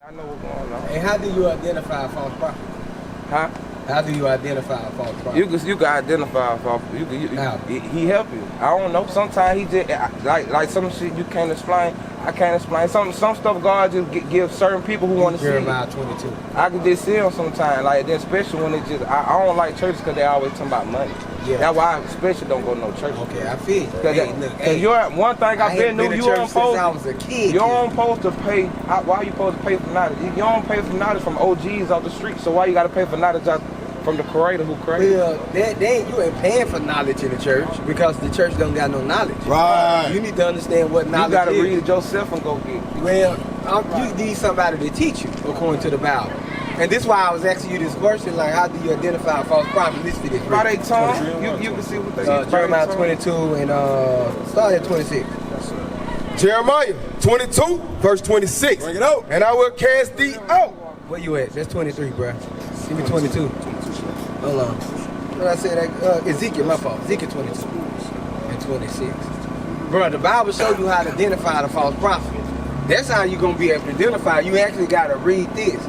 I know what's going on. And how do you identify a false prophet? Huh? How do you identify a false prophet? You can identify a false prophet. He help you. I don't know. Sometimes he just like some shit you can't explain. I can't explain. Some stuff God just give certain people who want to see. Jeremiah 22. I can just see them sometimes. Like then especially when it just I don't like churches because they always talking about money. Yeah. That's why I especially don't go to no church. Okay, I feel you. Cause you're one thing I've been knew you don't supposed. I was a kid. You don't supposed to pay. Why you supposed to pay for knowledge? You don't pay for knowledge from OGs off the street. So why you got to pay for knowledge from the creator who created? Well, then you ain't paying for knowledge in the church because the church don't got no knowledge. Right. You need to understand what knowledge you gotta is. read it yourself and go get it. Well, you need somebody to teach you according to the Bible. And this is why I was asking you this question, like how do you identify a false prophet? Listen to this. By they tongue, you can see what they Jeremiah 22 and start at 26. Jeremiah 22, verse 26. Bring it out. And I will cast thee out. Where you at? That's 23, bro. Give me 22. Hold on. What I said? Ezekiel, my fault. Ezekiel 22 and 26. Bro, the Bible shows you how to identify the false prophet. That's how you're going to be able to identify. You actually got to read this.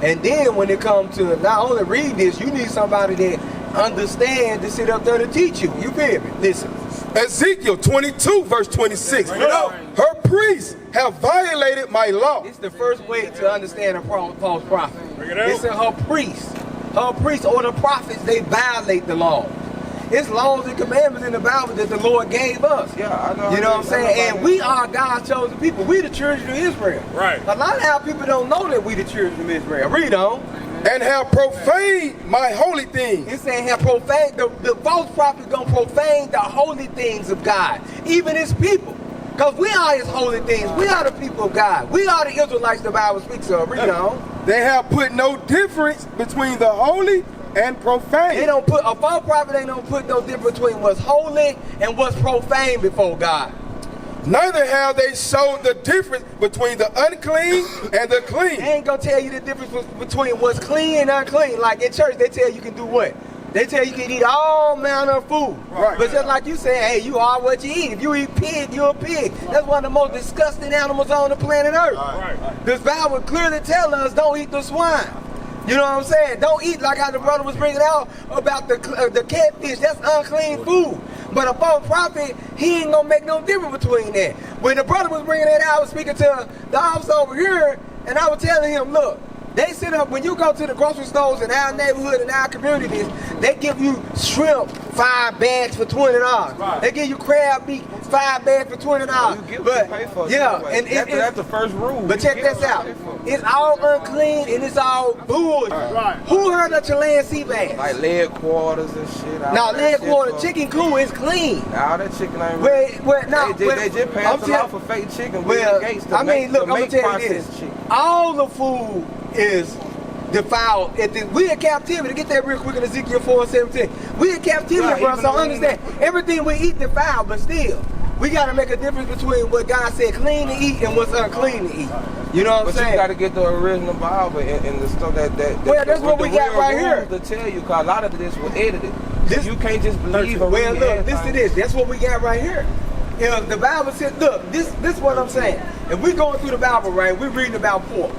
And then when it comes to not only read this, you need somebody that understands to sit up there to teach you. You feel me? Listen. Ezekiel 22, verse 26. Her priests have violated my law. It's the first way to understand a false prophet. It's her priests. Her priests or the prophets, they violate the law. It's laws and commandments in the Bible that the Lord gave us. Yeah, I know. You know what I'm saying? And we are God's chosen people. We the children of Israel. Right. A lot of our people don't know that we the children of Israel. Read on. And have profaned my holy things. It's saying have profaned, the false prophet is going to profane the holy things of God. Even his people. Because we are his holy things. We are the people of God. We are the Israelites the Bible speaks of. Read on. They have put no difference between the holy and profane. They don't put, a false prophet ain't don't put no difference between what's holy and what's profane before God. Neither have they shown the difference between the unclean and the clean. They ain't gonna tell you the difference between what's clean and unclean. Like in church, they tell you can do what? They tell you can eat all manner of food. Right. But just like you said, hey, you are what you eat. If you eat pig, you're a pig. That's one of the most disgusting animals on the planet Earth. Right. This Bible clearly tells us don't eat the swine. You know what I'm saying? Don't eat like how the brother was bringing out about the catfish. That's unclean food. But a false prophet, he ain't gonna make no difference between that. When the brother was bringing that out, I was speaking to the officer over here, and I was telling him, look, they sit up, when you go to the grocery stores in our neighborhood and our communities, they give you shrimp 5 bags for $20. Right. They give you crab meat 5 bags for $20. But pay for yeah, and that's the first rule. But check this out. It's all unclean and it's all bullshit. Right. Who heard of Chilean sea bass? Like leg quarters and shit. No, leg quarter, chicken cool is clean. Nah, that chicken ain't they just passed off for fake chicken. Well, Gates I mean, look, I'm gonna tell you this. Chicken. All the food is defiled. We in captivity. Get that real quick in Ezekiel 4:17. We in captivity, bro. So understand, everything we eat defiled, but still, we got to make a difference between what God said clean to eat and what's unclean to eat. You know what I'm saying? But you got to get the original Bible and the stuff that well, that's what we got right here. To tell you, because a lot of this was edited. This, you can't just believe. Well, look, listen to this. That's what we got right here. You know, the Bible said, look, this is what I'm saying. If we going through the Bible, right, we're reading about pork.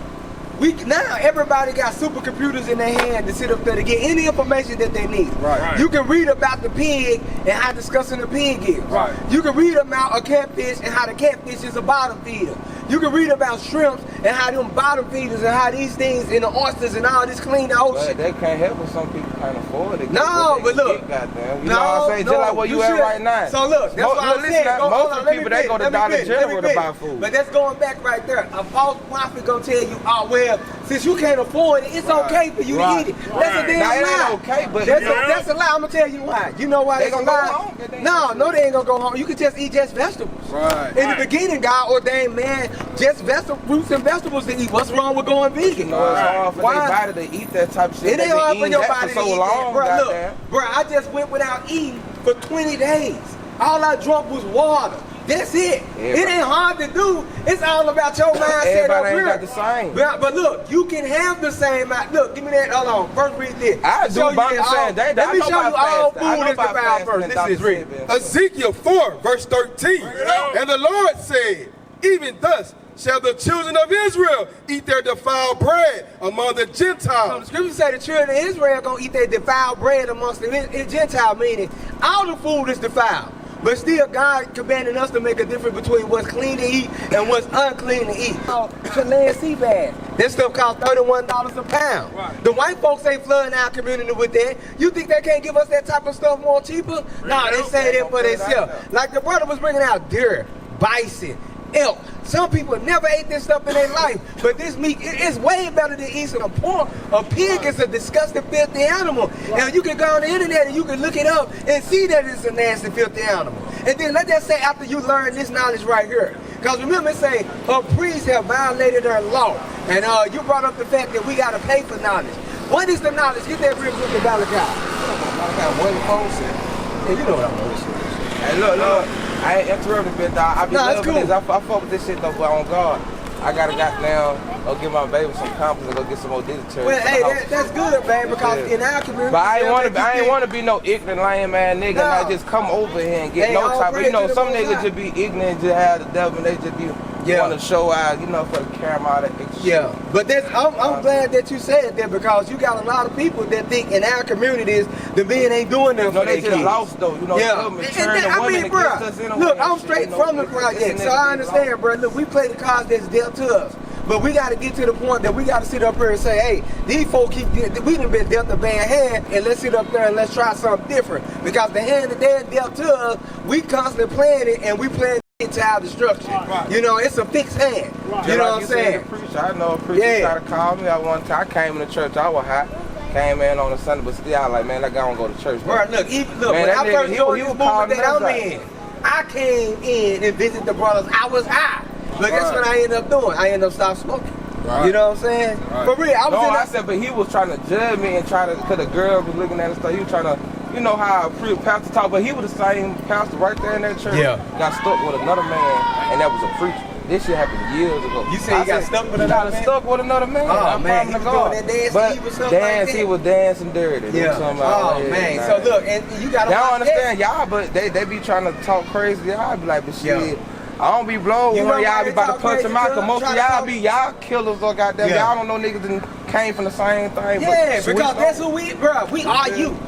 Now everybody got supercomputers in their hand to sit up there to get any information that they need. Right. You can read about the pig and how disgusting the pig is. Right. You can read about a catfish and how the catfish is a bottom feeder. You can read about shrimps and how them bottom feeders and how these things and the oysters and all this clean the ocean. But they can't help it. Some people can't afford it. No, but look. You know what I'm saying? Just like where you at right now. So look, that's what I'm saying. Most of the people, they go to Dollar General to buy food. But that's going back right there. A false prophet gonna tell you, oh, well, since you can't afford it, it's okay for you to eat it. That's a damn lie. It ain't okay, but that's a lie. I'm gonna tell you why. You know why that's a lie? No, they ain't gonna go home. You can just eat just vegetables. Right. In the beginning, God ordained man just fruits and vegetables to eat. What's wrong with going vegan? No, it's hard for their body to eat that type of shit. It ain't hard for your body to eat that. Bro, look, bro, I just went without eating for 20 days. All I drank was water. That's it. It ain't hard to do. It's all about your mindset up here. Everybody ain't got the same. But look, you can have the same. Look, give me that. Hold on. First read this. I do about the same. Let me show you all food is defiled first. This is read. Ezekiel 4, verse 13. And the Lord said, even thus shall the children of Israel eat their defiled bread among the So the Gentiles. scripture say the children of Israel gonna eat their defiled bread amongst the Gentile, meaning all the food is defiled. But still, God commanding us to make a difference between what's clean to eat and what's unclean to eat. Chilean sea bass. This stuff costs $31 a pound. Right. The white folks ain't flooding our community with that. You think they can't give us that type of stuff more cheaper? No, they say that for themselves. Like the brother was bringing out deer, bison, elk. Some people never ate this stuff in their life, but this meat is way better than eating a pork. A pig is a disgusting, filthy animal. And you can go on the internet and you can look it up and see that it's a nasty, filthy animal. And then let that say after you learn this knowledge right here. Because remember it say, her priests have violated their law. And you brought up the fact that we got to pay for knowledge. What is the knowledge? Get that real quick to Malachi. Malachi 1:4. Yeah, you know what I'm doing. Hey, look. I ain't interrupted, bit dog. I be loving cool. this. I fuck with this shit though, but on God, I gotta goddamn go give my baby some compliments and go get some more Dietary. Well, hey, that's good, man, because in our community. But I ain't wanna be no ignorant, lame ass nigga. No. And I just come over here and get no type. But you know, some niggas just be ignorant, just have the devil, and they just be want to show out, you know, for the camera, all that extra shit. But I'm glad that you said that because you got a lot of people that think in our communities the men ain't doing nothing for their kids. They just lost though, you know. I mean, bro, look, I'm straight from the project, so I understand, bro. Look, we play the cards that's dealt to us. But we got to get to the point that we got to sit up here and say, hey, these folks we done been dealt a bad hand, and let's sit up there and let's try something different. Because the hand that they dealt to us, we constantly playing it, and we playing it to our destruction. Right. You know, it's a fixed hand. Right. You know what I'm saying? I know a preacher tried to call me at one time. I came in the church, I was hot. Came in on a Sunday, but still I was like, man, that guy don't go to church. Bro, look, when I first joined this movement that I'm in, I came in and visited the brothers. I was high. Look, that's what I ended up doing. I ended up stopping smoking. Right. You know what I'm saying? Right. For real, I said, but he was trying to judge me and try to, because the girl was looking at us, so he was trying to, you know how a pastor talk, but he was the same pastor right there in that church. Yeah. Got stuck with another man, and that was a preacher. This shit happened years ago. You say he got stuck with another man? Stuck with another man. Oh, man, he was doing that dance, but he was something like that. He was dancing dirty. Yeah. Man. So look, and you got to watch don't understand y'all, but they be trying to talk crazy. Y'all be like, but shit. I don't be blown when y'all be about to punch him out, because most of y'all be killers or goddamn. Y'all don't know niggas that came from the same thing. Yeah, because that's who we, bro. We are you.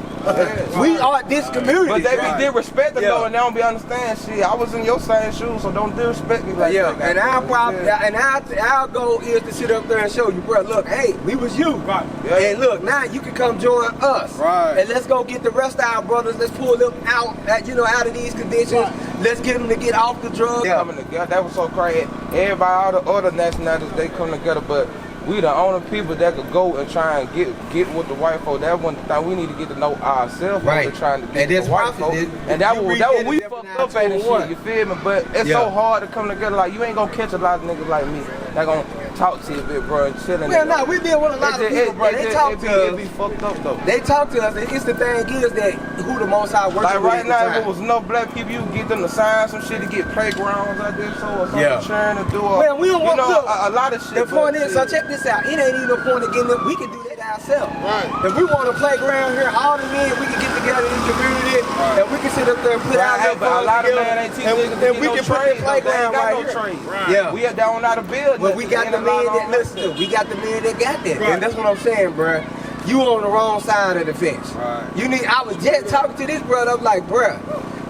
We are this community. But they be disrespecting though, and they don't be understand shit. I was in your same shoes, so don't disrespect me like that. And our goal is to sit up there and show you, bro, look, hey, we was you. Right. Yeah. And look, now you can come join us. Right. And let's go get the rest of our brothers. Let's pull them out, out of these conditions. Right. Let's get them to get off the drugs. Yeah. Coming together, that was so crazy. Everybody, all the other nationalities, they come together, but we the only people that could go and try and get with the white folk. That one thing we need to get to know ourselves. Right. Trying to get the white folk. And that what we fucked up at and shit. You feel me? But it's so hard to come together. Like you ain't gonna catch a lot of niggas like me that gonna talk to you a bit, bro, and chilling. Well, no, we deal with a lot of people, bro. They talk to us. It be fucked up though. They talk to us, and it's the thing is that who the most high working like right now, if it was no black people, you get them to sign some shit to get playgrounds out there, so or something, trying to do. Well, we don't want a lot of shit. The point is, so check this out. It ain't even no point of getting them. We can do that ourselves. Right. If we want a playground here, all the men, we can get together in the community, and we can sit up there and put out there. But a lot of men ain't teaching niggas. And we can put the playground right here. Yeah. We are down out of building. But we got the men that listen. We got the men that got that. And that's what I'm saying, bro. You on the wrong side of the fence. Right. I was just talking to this brother. I'm like, bro,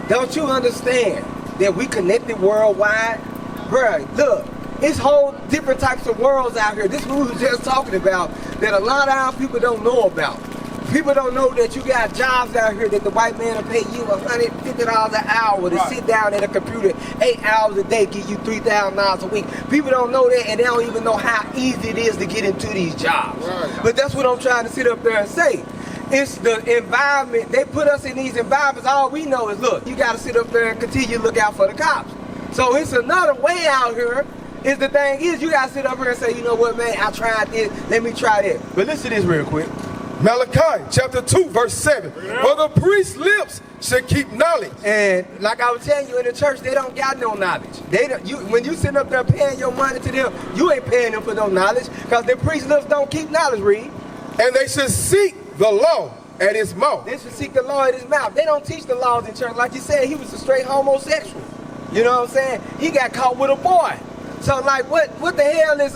don't you understand that we connected worldwide? Bro, look, it's whole different types of worlds out here. This is what we were just talking about that a lot of our people don't know about. People don't know that you got jobs out here that the white man will pay you $150 an hour to sit down at a computer 8 hours a day, give you $3,000 a week. People don't know that, and they don't even know how easy it is to get into these jobs. Right. But that's what I'm trying to sit up there and say. It's the environment. They put us in these environments. All we know is, look, you got to sit up there and continue to look out for the cops. So it's another way out here. The thing is, you got to sit up here and say, you know what, man, I tried this. Let me try that. But listen to this real quick. Malachi chapter 2 verse 7. For the priest's lips should keep knowledge. And like I was telling you, in the church, they don't got no knowledge. When you sitting up there paying your money to them, you ain't paying them for no knowledge, because the priest's lips don't keep knowledge, read. And they should seek the law at his mouth. They should seek the law at his mouth. They don't teach the laws in church. Like you said, he was a straight homosexual. You know what I'm saying? He got caught with a boy. So like, what the hell is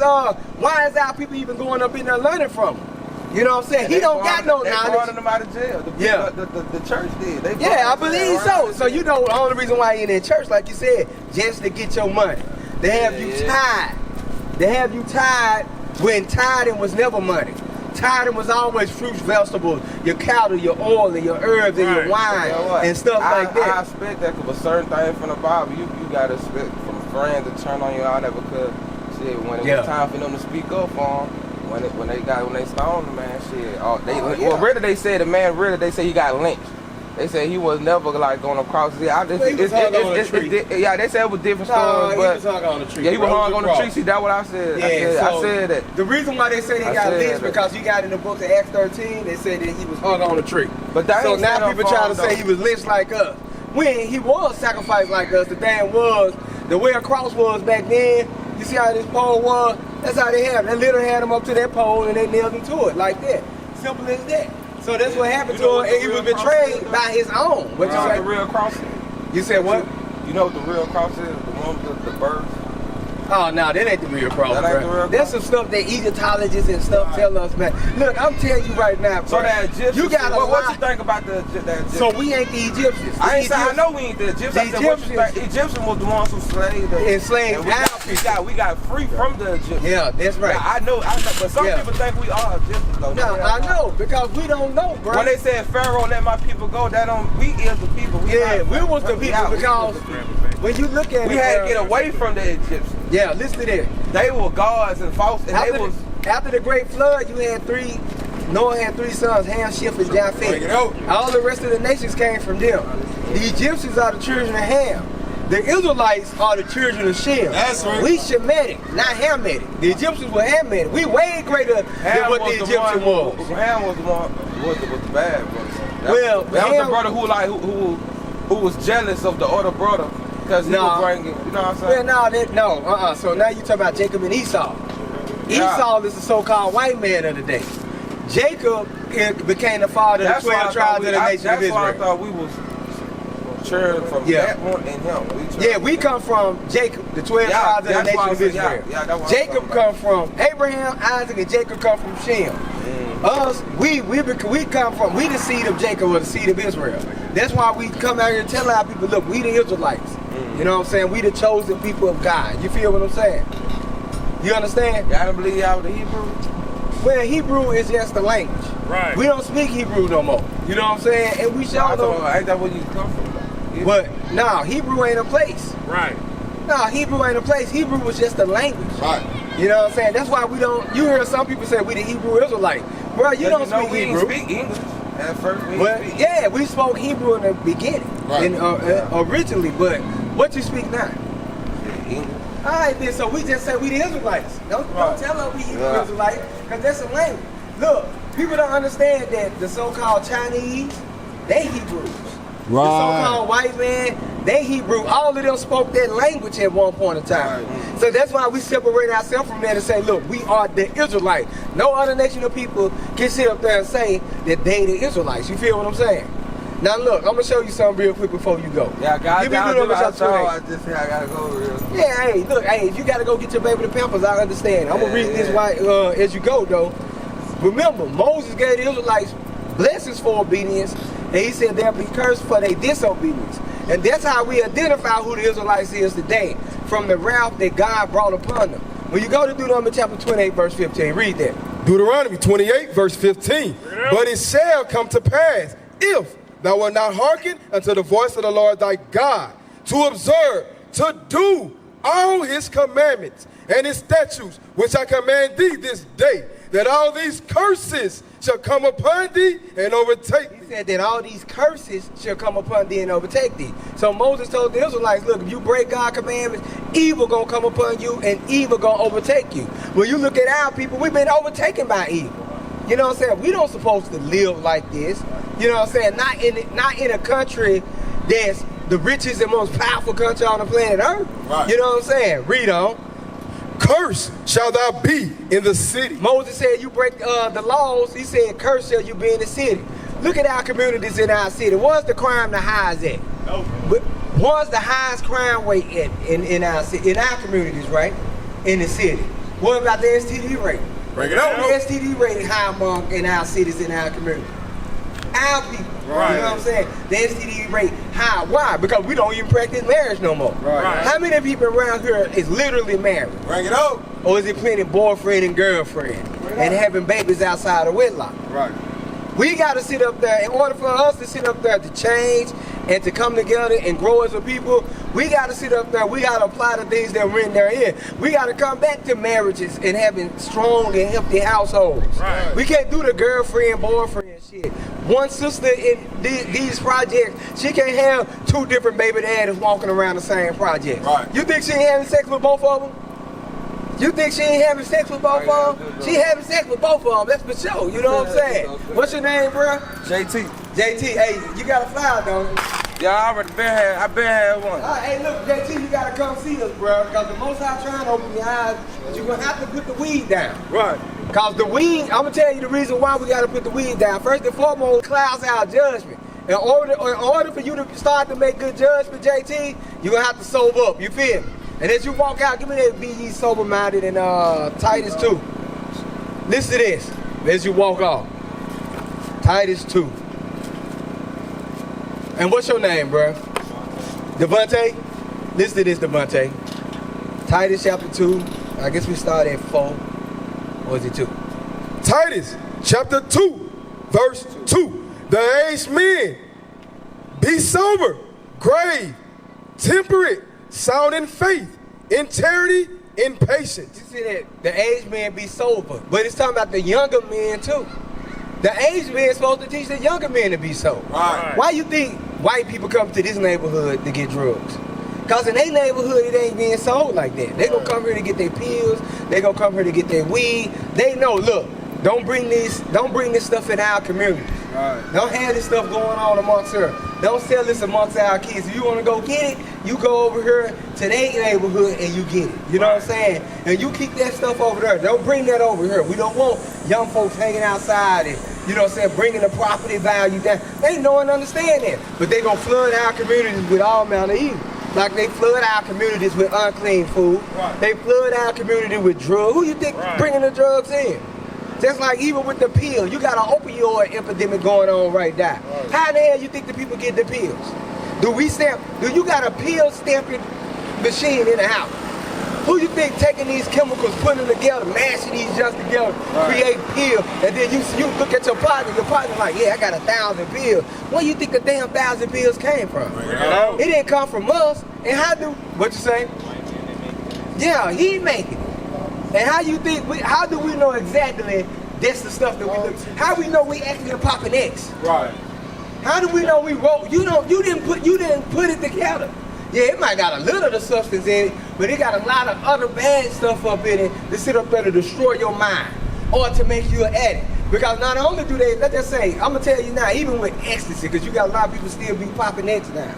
why is our people even going up in there learning from him? You know what I'm saying? He don't got no knowledge. They brought him out of jail. The church did. I believe so. So you know the only reason why he in that church, like you said, just to get your money. They have you tied. They have you tied when tithing was never money. Tithing was always fruits, vegetables, your cattle, your oil, and your herbs, and your wine, and stuff like that. I expect that because a certain thing from the Bible, you got to expect from friends to turn on you out there because, shit, when it was time for them to speak up for them, when they stoned the man, shit, well, really they said the man, they say he got lynched. They said he was never like going across. He was hung on a tree. Yeah, they said it was different stories, but he was hung on a tree. Yeah, he was hung on the tree. See, that's what I said. Yeah, I said that. The reason why they say they got lynched because you got in the book of Acts 13, they said that he was hung on a tree. But that so now people try to say he was lynched like us. When he was sacrificed like us, the thing was the way a cross was back then. You see how this pole was? That's how they had him. They literally had him up to that pole and they nailed him to it like that. Simple as that. So that's what happened to him, and he was betrayed by his own. What you say? The real cross is? You said what? You know what the real cross is? The one with the birds? Oh, no, that ain't the real cross, that ain't the real cross. That's some stuff that Egyptologists and stuff tell us, man. Look, I'm telling you right now, bro. So that Egyptians, you got what you think about that Egyptians? So we ain't the Egyptians. I know we ain't the Egyptians. Egyptians was the ones who enslaved our people. We got free from the Egyptians. Yeah, that's right. Yeah, I know, but some people think we are Egyptians, though. No, I know, because we don't know, bro. When they said Pharaoh let my people go, we is the people. We was the people because when you look at we had to get away from the Egyptians. Yeah, listen to that. They were gods and false, and after the great flood, Noah had three sons, Ham, Shem, and Japheth. All the rest of the nations came from them. The Egyptians are the children of Ham. The Israelites are the children of Shem. That's right. We Shemitic, not Hamitic. The Egyptians were Hamitic. We way greater than what the Egyptian was. Ham was the one was the bad brother. That was the brother who was jealous of the other brother. Because he was bringing, you know what I'm saying? So now you talking about Jacob and Esau. Esau is the so-called white man of the day. Jacob became the father of the 12 tribes of the nation of Israel. That's why I thought we was children from that one and him. We come from Jacob, the 12 tribes of the nation of Israel. Jacob come from Abraham, Isaac, and Jacob come from Shem. Us, we the seed of Jacob or the seed of Israel. That's why we come out here and tell our people, look, we the Israelites. You know what I'm saying? We the chosen people of God. You feel what I'm saying? You understand? Y'all don't believe y'all the Hebrew? Well, Hebrew is just the language. Right. We don't speak Hebrew no more. You know what I'm saying? And we show them. Ain't that where you come from? But no, Hebrew ain't a place. Right. No, Hebrew ain't a place. Hebrew was just a language. Right. You know what I'm saying? That's why we don't. You hear some people say we the Hebrew Israelite. Bro, you don't speak Hebrew. We speak English. At first, we spoke Hebrew in the beginning, originally. But what you speak now? English. All right, then. So we just say we the Israelites. Don't tell us we Hebrew Israelites, because that's a language. Look, people don't understand that the so-called Chinese, they Hebrews. Right. The so-called white man, they Hebrew. All of them spoke that language at one point in time. Right. So that's why we separate ourselves from that and say, look, we are the Israelites. No other nation of people can sit up there and say that they the Israelites. You feel what I'm saying? Now look, I'm gonna show you something real quick before you go. Yeah, I gotta go real. Yeah, hey, look, if you gotta go get your baby the Pampers, I understand. I'm gonna read this as you go though. Remember, Moses gave the Israelites blessings for obedience, and he said they'll be cursed for their disobedience. And that's how we identify who the Israelites is today, from the wrath that God brought upon them. When you go to Deuteronomy chapter 28, verse 15, read that. Deuteronomy 28, verse 15. But it shall come to pass, if thou wilt not hearken unto the voice of the Lord thy God, to observe, to do all his commandments and his statutes, which I command thee this day, that all these curses shall come upon thee and overtake thee. He said that all these curses shall come upon thee and overtake thee. So Moses told the Israelites, look, if you break God's commandments, evil gonna come upon you and evil gonna overtake you. When you look at our people, we've been overtaken by evil. You know what I'm saying? We don't supposed to live like this. You know what I'm saying? Not in a country that's the richest and most powerful country on the planet Earth. Right. You know what I'm saying? Read on. Cursed shall thou be in the city. Moses said you break the laws. He said, cursed shall you be in the city. Look at our communities in our city. What's the crime the highest at? But what's the highest crime rate at in our city, in our communities, right? in the city. What about the STD rate? Bring it up. The STD rate is high among in our cities, in our community. Our people, Right. you know what I'm saying? The STD rate high. Why? Because we don't even practice marriage no more. Right. How many people around here is literally married? Bring it up. Or is it plenty boyfriend and girlfriend and having babies outside of wedlock? Right. We got to sit up there. In order for us to sit up there to change and to come together and grow as a people, we got to sit up there. We got to apply the things that we're in there in. We got to come back to marriages and having strong and healthy households. Right. We can't do the girlfriend, boyfriend shit. One sister in these projects, she can't have two different baby daddies walking around the same project. Right. You think she ain't having sex with both of them? You think she ain't having sex with both of them? She having sex with both of them, that's for sure. You know what I'm saying? What's your name, bro? JT. JT, hey, you got a flower, don't you? Yeah, I been had one. Hey, look, JT, you gotta come see us, bro. Because the Most High trying to open your eyes, but you're gonna have to put the weed down. Right. Because the weed, I'm gonna tell you the reason why we gotta put the weed down. First and foremost, clouds our judgment. In order for you to start to make good judgment, JT, you're gonna have to sober up. You feel me? And as you walk out, give me that be ye sober-minded and Titus 2. Listen to this as you walk off. Titus 2. And what's your name, bro? Devontae? Listen to this, Devontae. Titus chapter 2. I guess we start at 4. Or is it 2? Titus chapter 2, verse 2. The aged men, be sober, grave, temperate, sound in faith, in charity, in patience. You see that? The aged men be sober. But it's talking about the younger men too. The aged men is supposed to teach the younger men to be sober. Right. Why you think white people come to this neighborhood to get drugs? Because in their neighborhood, it ain't being sold like that. They gonna come here to get their pills. They gonna come here to get their weed. They know, look, don't bring this stuff in our community. Right. Don't have this stuff going on amongst her. Don't sell this amongst our kids. If you want to go get it, you go over here to their neighborhood and you get it. You know what I'm saying? And you keep that stuff over there. Don't bring that over here. We don't want young folks hanging outside and, you know what I'm saying, bringing the property value down. They know and understand that. But they going to flood our communities with all manner of evil. Like they flood our communities with unclean food. Right. They flood our community with drugs. Who you think bringing the drugs in? Just like even with the pill, you got an opioid epidemic going on right now. Right. How the hell you think the people get the pills? Do you got a pill stamping machine in the house? Who you think taking these chemicals, putting them together, mashing these just together, create pills, and then you look at your partner like, yeah, I got 1,000 pills. Where you think the damn 1,000 pills came from? It didn't come from us. And what you say? Yeah, he make it. And how do we know exactly that's the stuff that we do? How we know we actually popping X? Right. How do we know we wrote? You didn't put it together. Yeah, it might got a little of the substance in it, but it got a lot of other bad stuff up in it to sit up there to destroy your mind or to make you an addict. Because not only do they, let's just say, I'm gonna tell you now, even with ecstasy, because you got a lot of people still be popping X now.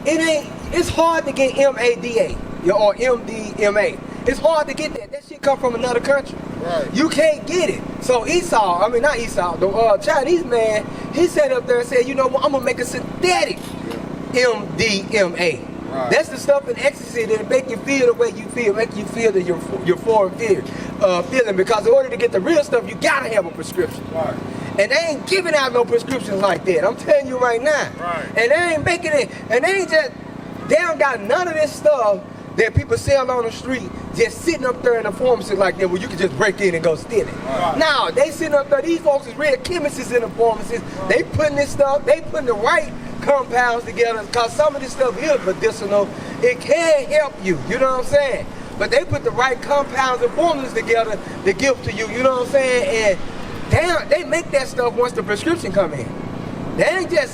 It's hard to get MADA or MDMA. It's hard to get that. That shit come from another country. Right. You can't get it. So the Chinese man, he sat up there and said, you know what, I'm going to make a synthetic MDMA. Right. That's the stuff in ecstasy that make you feel the way you feel, make you feel that you're foreign feeling. Because in order to get the real stuff, you got to have a prescription. Right. And they ain't giving out no prescriptions like that. I'm telling you right now. Right. And they ain't making it, and they don't got none of this stuff that people sell on the street just sitting up there in a pharmacy like that where you can just break in and go steal it. Right. Now, they sitting up there, these folks is real chemists in the pharmacies. Right. They putting this stuff, they putting the right compounds together because some of this stuff is medicinal. It can help you, you know what I'm saying? But they put the right compounds and formulas together to give to you, you know what I'm saying? And they make that stuff once the prescription come in. That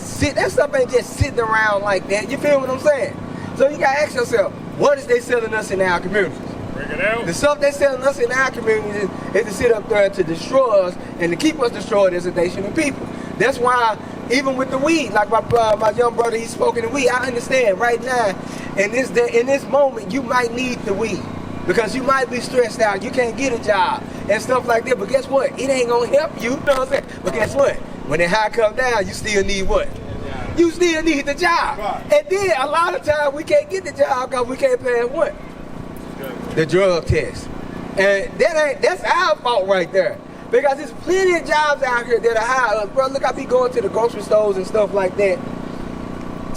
stuff ain't just sitting around like that, you feel what I'm saying? So you gotta ask yourself, what is they selling us in our communities? Bring it out. The stuff they selling us in our communities is to sit up there to destroy us and to keep us destroyed as a nation of people. That's why even with the weed, like my young brother, he's smoking the weed. I understand right now, in this moment, you might need the weed because you might be stressed out. You can't get a job and stuff like that. But guess what? It ain't gonna help you. You know what I'm saying? But guess what? When the high come down, you still need what? You still need the job. Right. And then a lot of times we can't get the job because we can't pay what? the drug test. And that's our fault right there. Because there's plenty of jobs out here that are high us. Bro, look, I be going to the grocery stores and stuff like that.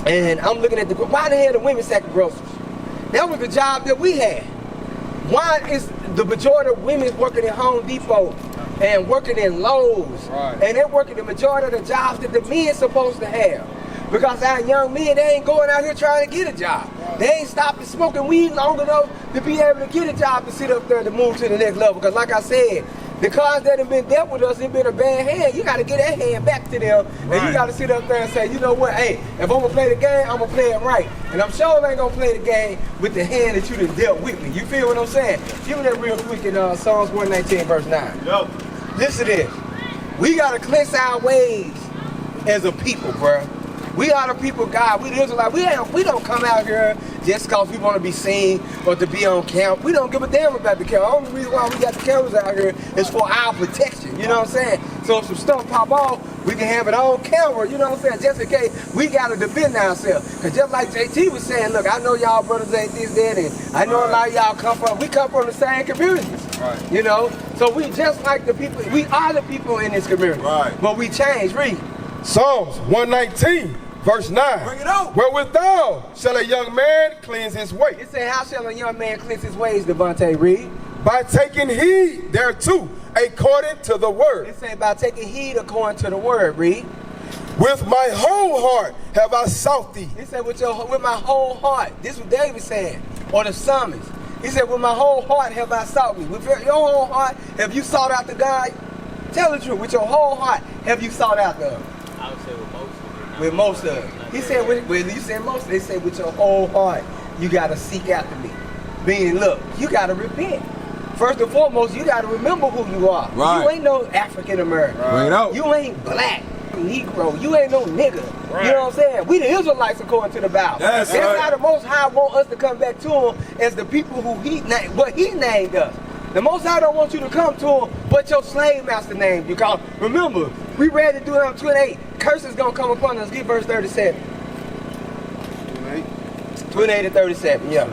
And I'm looking at why the hell the women sacking groceries? That was the job that we had. Why is the majority of women working at Home Depot and working in Lowe's? Right. And they're working the majority of the jobs that the men supposed to have. Because our young men, they ain't going out here trying to get a job. Right. They ain't stopping smoking weed long enough to be able to get a job to sit up there to move to the next level. Because like I said, the cards that have been dealt with us, it's been a bad hand. You got to get that hand back to them. Right. And you got to sit up there and say, you know what, hey, if I'm going to play the game, I'm going to play it right. And I'm sure I ain't going to play the game with the hand that you done dealt with me. You feel what I'm saying? Give me that real quick in Psalms 119, verse 9. Yo. Listen to this. We got to cleanse our ways as a people, bro. We are the people of God. We the Israelites. We don't come out here just because we want to be seen or to be on camera. We don't give a damn about the camera. The only reason why we got the cameras out here is for our protection. You know what I'm saying? So if some stuff pop off, we can have it on camera. You know what I'm saying? Just in case we got to defend ourselves. Because just like JT was saying, look, I know y'all brothers ain't this, that, and I know a lot of y'all we come from the same communities. Right. You know? So we just like the people. We are the people in this community. Right. But we change. Read. Psalms 119. Verse 9, bring it out. Wherewithal shall a young man cleanse his way? It say, how shall a young man cleanse his ways, Devontae? Read. By taking heed thereto, according to the word. It say, by taking heed according to the word. Read. With my whole heart have I sought thee. It said, with my whole heart. This is what David said, or the psalmist. He said, with my whole heart have I sought thee. With your whole heart have you sought out the God? Tell the truth. With your whole heart have you sought out the I would say with most. With most of them. He said, when you said most, they say with your whole heart, you got to seek after me. Meaning, look, you got to repent. First and foremost, you got to remember who you are. Right. You ain't no African American. Right. You ain't black, Negro. You ain't no nigga. Right. You know what I'm saying? We the Israelites according to the Bible. That's right. How the Most High want us to come back to him as the people who he named us. The Most High don't want you to come to him, but your slave master named you. Because remember, we read it Deuteronomy 28. Curse is going to come upon us. Get verse 37. 28 and 37, yeah.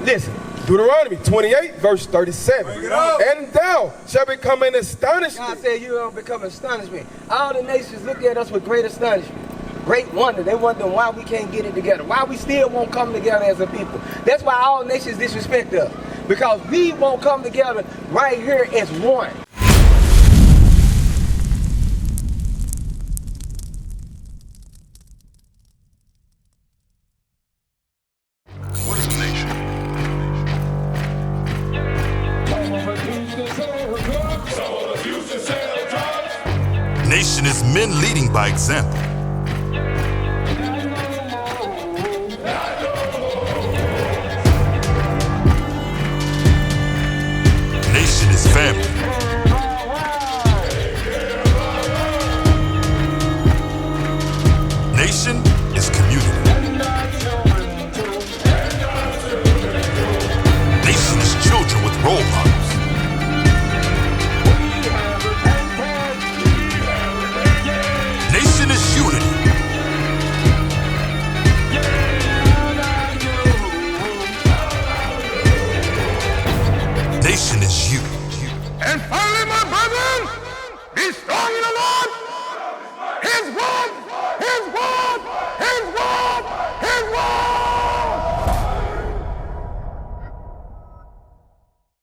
Listen. Deuteronomy 28, verse 37. And thou shalt become an astonishment. God said you don't become astonishment. All the nations look at us with great astonishment. Great wonder. They wonder why we can't get it together. Why we still won't come together as a people. That's why all nations disrespect us. Because we won't come together right here as one. What is a nation? Nation is men leading by example. Nation is family. Nation is community. Nation is children with role models. Nation is unity. Nation is you. And finally, my brethren, be strong in the Lord. His word